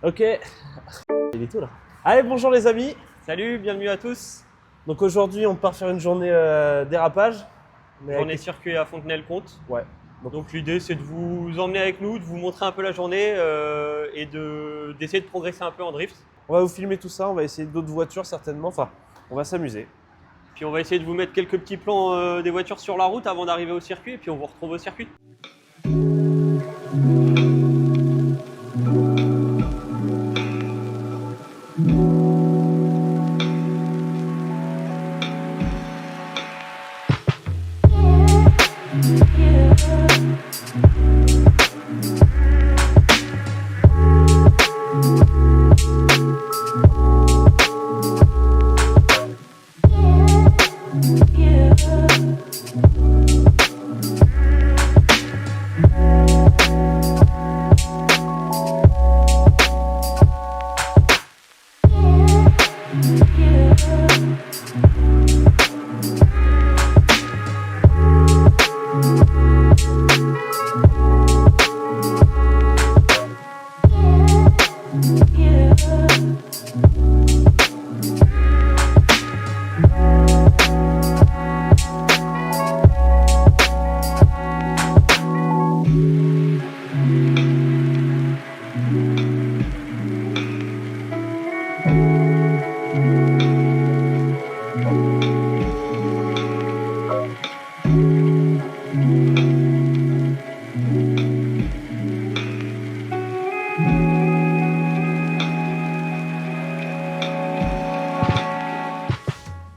Ok. Il est tout là. Allez, bonjour les amis. Salut, bienvenue à tous. Donc aujourd'hui, on part faire une journée dérapage. Journée circuit à Fontenay-le-Comte. Ouais. Donc l'idée, c'est de vous emmener avec nous, de vous montrer un peu la journée et d'essayer de progresser un peu en drift. On va vous filmer tout ça, on va essayer d'autres voitures certainement. Enfin, on va s'amuser. Puis on va essayer de vous mettre quelques petits plans des voitures sur la route avant d'arriver au circuit. Et puis on vous retrouve au circuit.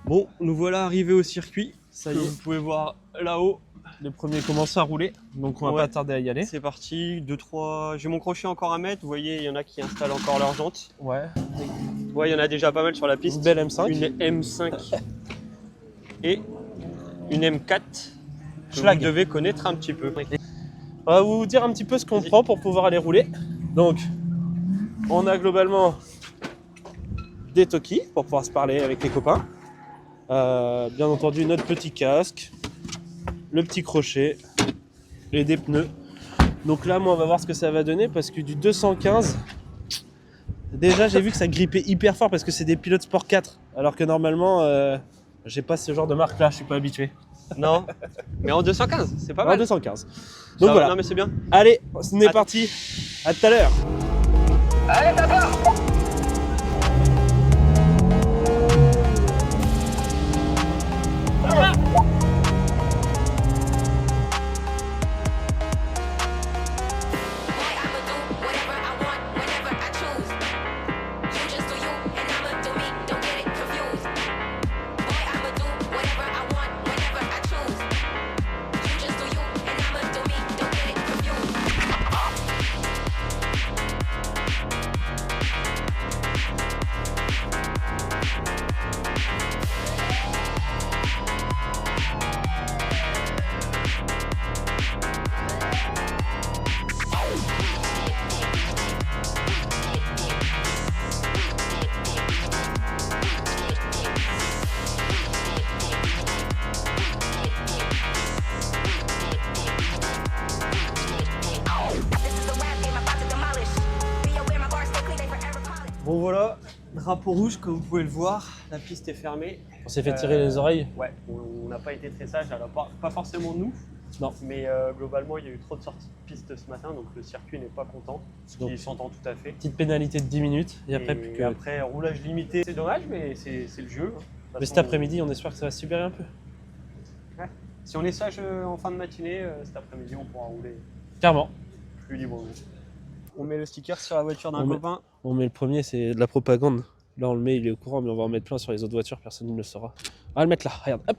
Bon, nous voilà arrivés au circuit. Ça y est, Vous pouvez voir là-haut. les premiers commencent à rouler, donc on va Ouais. pas tarder à y aller. C'est parti, 2, 3. J'ai mon crochet encore à mettre. Vous voyez, il y en a qui installent encore leurs jantes. Ouais. Ouais, il y en a déjà pas mal sur la piste. Une belle M5. Une M5 et une M4 que Schlag. vous devez connaître un petit peu. On va vous dire un petit peu ce qu'on prend pour pouvoir aller rouler. Donc, on a globalement des talkies pour pouvoir se parler avec les copains. Bien entendu, notre petit casque, le petit crochet et des pneus. Donc là, moi, on va voir ce que ça va donner parce que du 215, déjà, j'ai vu que ça grippait hyper fort parce que c'est des pilotes Sport 4. Alors que normalement, j'ai pas ce genre de marque là, je suis pas habitué. Non, mais en 215, c'est pas En mal. 215. Ça Donc va, voilà. Non mais c'est bien. Allez, on est parti. À tout à l'heure. Allez, ça part. Bon voilà, drapeau rouge comme vous pouvez le voir, la piste est fermée. On s'est fait tirer les oreilles. Ouais, on n'a pas été très sage, alors pas forcément nous. Non. Mais globalement il y a eu trop de sorties de piste ce matin, donc le circuit n'est pas content, ce Donc, qui s'entend tout à fait. petite pénalité de 10 minutes et après plus que. Après roulage limité, c'est dommage mais c'est le jeu. De toute Mais façon, cet après-midi, on espère que ça va se libérer un peu. si on est sage en fin de matinée, cet après-midi on pourra rouler Clairement. plus librement. On met le sticker sur la voiture d'un On met- copain. Bon, mais le premier, c'est de la propagande. Là, on le met, il est au courant, mais on va en mettre plein sur les autres voitures, personne ne le saura. On va le mettre là, regarde, hop.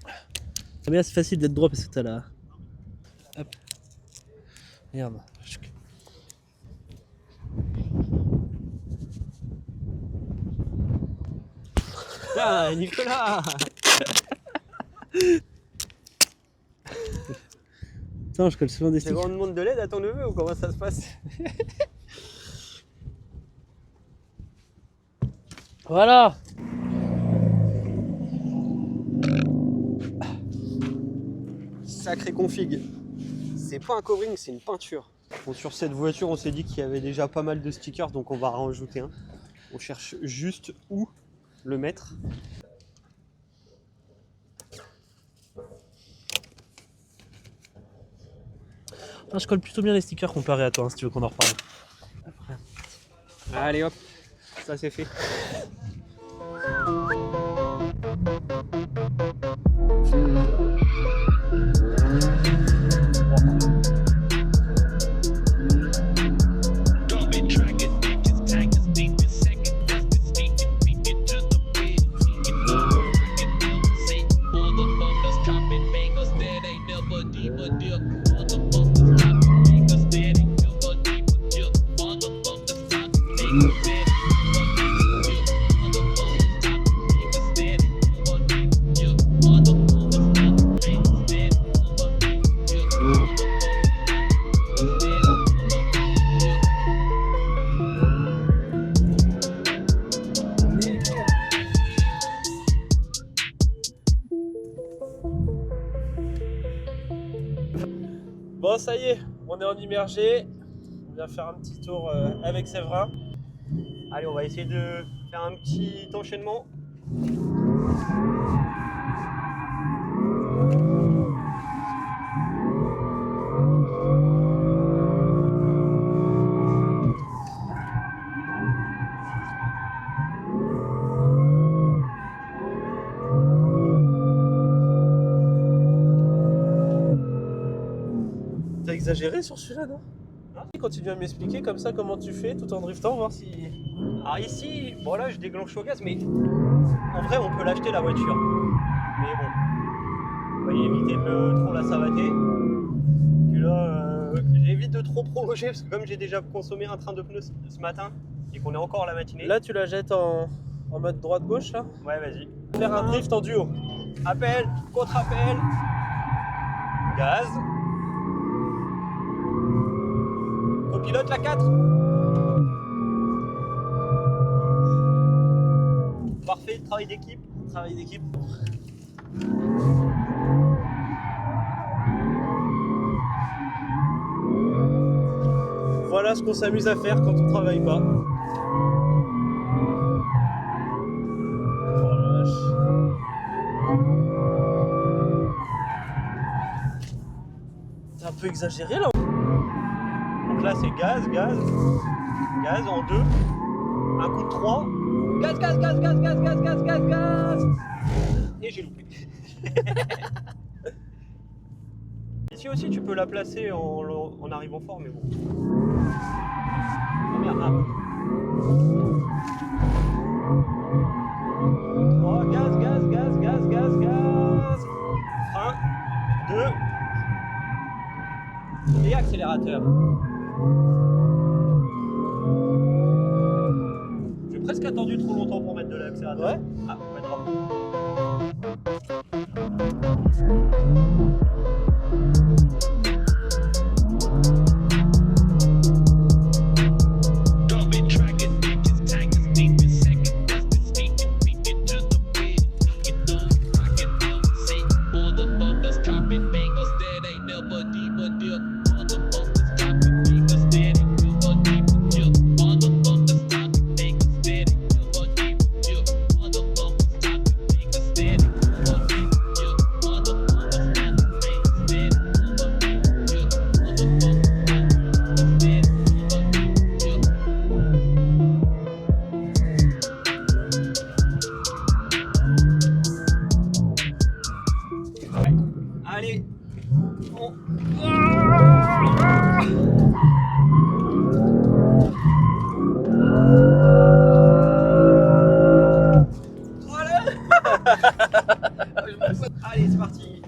Ah, mais là, c'est facile d'être droit parce que t'as la. Hop. Regarde. Ah, Nicolas. Attends, je colle souvent des C'est sticks. grand monde de l'aide à ton neveu ou comment ça se passe? Voilà. Sacré config. C'est pas un covering, c'est une peinture. Bon, sur cette voiture, on s'est dit qu'il y avait déjà pas mal de stickers, donc on va en rajouter un. On cherche juste où le mettre. Ah, je colle plutôt bien les stickers comparé à toi, hein, si tu veux qu'on en reparle. Allez hop, ça c'est fait. Bon, ça y est, on est en immergé. On vient faire un petit tour avec Séverin. Allez, on va essayer de faire un petit enchaînement. T'as exagéré sur celui-là, non? Quand tu viens m'expliquer comme ça comment tu fais tout en driftant, voir si... Alors ici, bon là je déclenche au gaz, mais en vrai on peut l'acheter la voiture. Mais bon, on va éviter de trop la savater. Puis là, j'évite de trop prolonger parce que comme j'ai déjà consommé un train de pneus ce matin et qu'on est encore la matinée. Là, tu la jettes en mode droite-gauche, là? Ouais, vas-y. Faire un drift en duo. Appel, contre-appel, gaz. Copilote la 4. Parfait, travail d'équipe. Travail d'équipe. Voilà ce qu'on s'amuse à faire quand on travaille pas. Oh la vache. T'es un peu exagéré là. Donc là c'est gaz, gaz, gaz en 2, un coup de 3, gaz, gaz, gaz, gaz, gaz, gaz, gaz, gaz, gaz. Et j'ai loupé. Ici aussi tu peux la placer en arrivant fort, mais bon. Oh merde, ah. 3, gaz, gaz, gaz, gaz, gaz, gaz. 1, 2. Et accélérateur. J'ai presque attendu trop longtemps pour mettre de l'accélérateur. Ouais. Ah, on va être droit. Allez, on... Allez, c'est parti.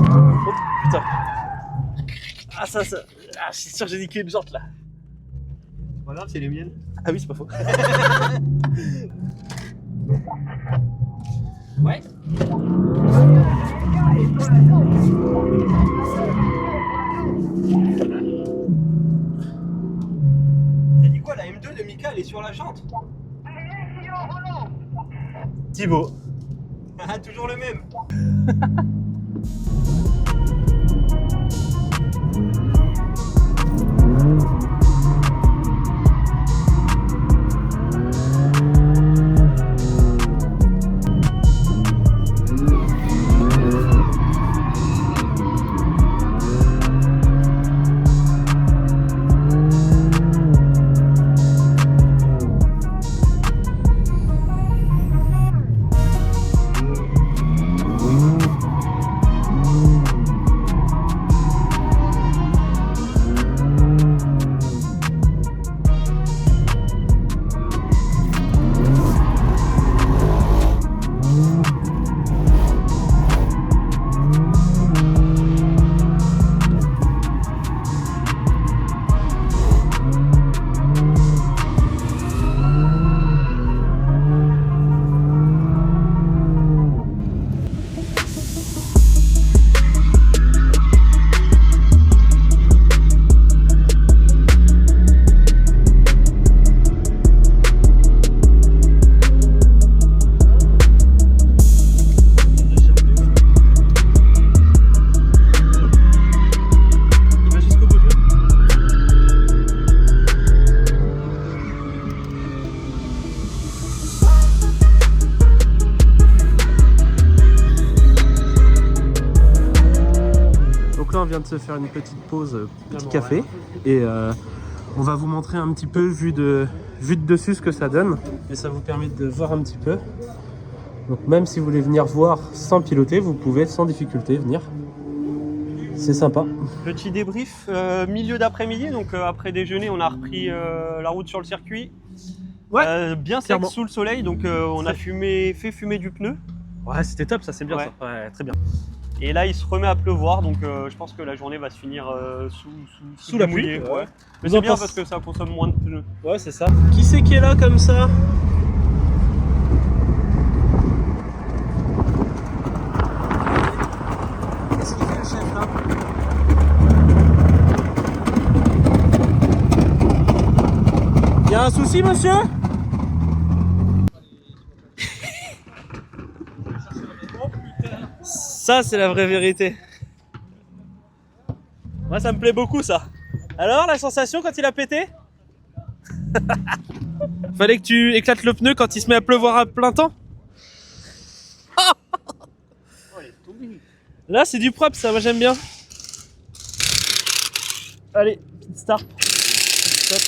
Oh, putain. Ah ça... Ah, je suis sûr que j'ai niqué une jante là. C'est pas grave, c'est les miennes. Ah oui, c'est pas faux. Ouais. T'as dit quoi, la M2 de Mika, elle est sur la jante? Thibaut. Toujours le même. vient de se faire une petite pause, petit café. Et on va vous montrer un petit peu, vue de dessus, ce que ça donne. Et ça vous permet de voir un petit peu. Donc même si vous voulez venir voir sans piloter, vous pouvez sans difficulté venir. C'est sympa. Petit débrief, milieu d'après-midi, donc après déjeuner, on a repris la route sur le circuit. Ouais, bien sec clairement. sous le soleil, donc on a fait fumer du pneu. Ouais, c'était top, ça c'est bien Ouais. ça. Ouais, très bien. Et là, il se remet à pleuvoir, donc je pense que la journée va se finir Sous la du pluie, mouillé, ouais. ouais. Mais Vous en c'est bien pensez- parce que ça consomme moins de pneus. Ouais, c'est ça. Qui c'est qui est là comme ça? Qu'est-ce qu'il fait le chef là? Il y a un souci, monsieur? Ça, c'est la vraie vérité. Moi, ça me plaît beaucoup, ça. Alors, la sensation quand il a pété? Fallait que tu éclates le pneu quand il se met à pleuvoir à plein temps? Là, c'est du propre, ça, moi j'aime bien. Allez, petite start. Stop.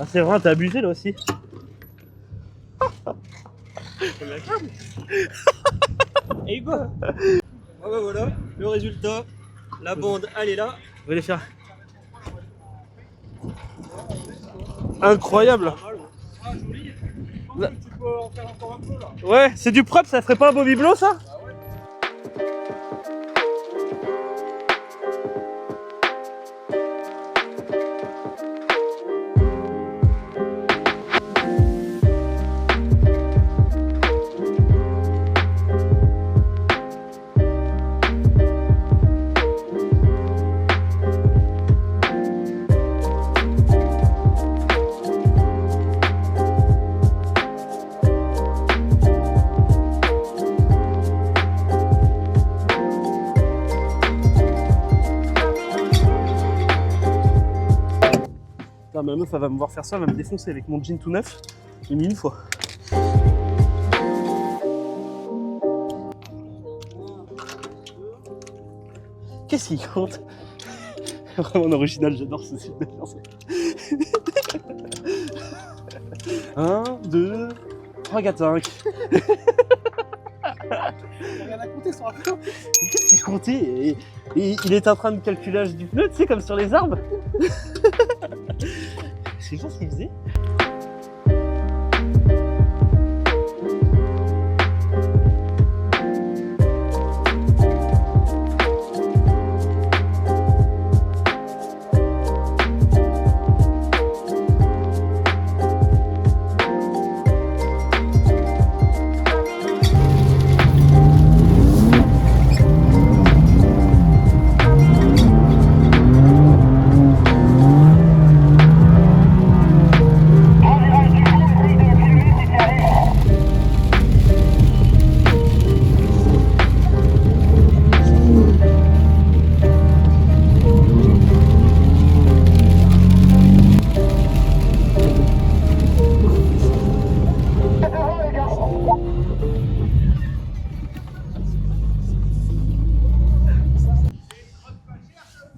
Ah, c'est vrai, t'as abusé là aussi. Et go. Voilà, le résultat. La bande, elle est là. On va les faire. Incroyable. Là. Tu peux en faire encore un peu là. Ouais, c'est du propre, ça ferait pas un beau bibelot ça? Putain, ma meuf, elle va me voir faire ça, elle va me défoncer avec mon jean tout neuf. J'ai mis une fois. Qu'est-ce qu'il compte? Vraiment original, j'adore ce type de personne. 1, 2, 3, 4, 5. Rien à compter sur la fin. Qu'est-ce qu'il comptait? Et il est en train de calculer l'âge du pneu, tu sais, comme sur les arbres. C'est juste ce qu'il faisait.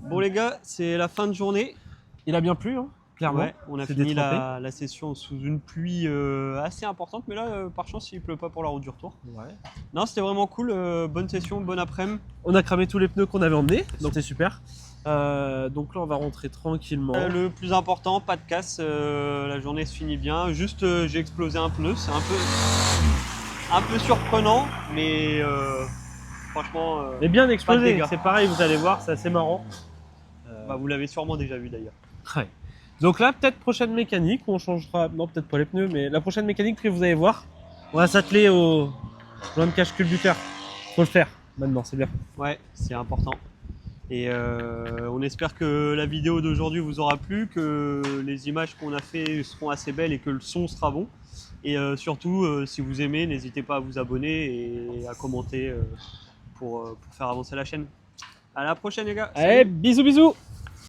Bon les gars, c'est la fin de journée. Il a bien plu, hein, clairement. Ouais, on a C'est fini détrempé. la session sous une pluie assez importante, mais là, par chance, il pleut pas pour la route du retour. Ouais. Non, c'était vraiment cool. Bonne session, bonne après-midi. On a cramé tous les pneus qu'on avait emmenés, donc c'était super. Donc là, on va rentrer tranquillement. Le plus important, pas de casse. La journée se finit bien. Juste, j'ai explosé un pneu. C'est un peu surprenant, mais franchement, Mais bien pas de explosé, dégâts. c'est pareil, vous allez voir, c'est assez marrant. bah, vous l'avez sûrement déjà vu d'ailleurs. Ouais. Donc là, peut-être prochaine mécanique, où on changera, non peut-être pas les pneus, mais la prochaine mécanique que vous allez voir, on va s'atteler au joint de cache culbuteur. Faut le faire maintenant, c'est bien. Ouais, c'est important. Et on espère que la vidéo d'aujourd'hui vous aura plu, que les images qu'on a fait seront assez belles et que le son sera bon. Et surtout, si vous aimez, n'hésitez pas à vous abonner et à commenter pour faire avancer la chaîne. À la prochaine les gars. Allez, bisous bisous.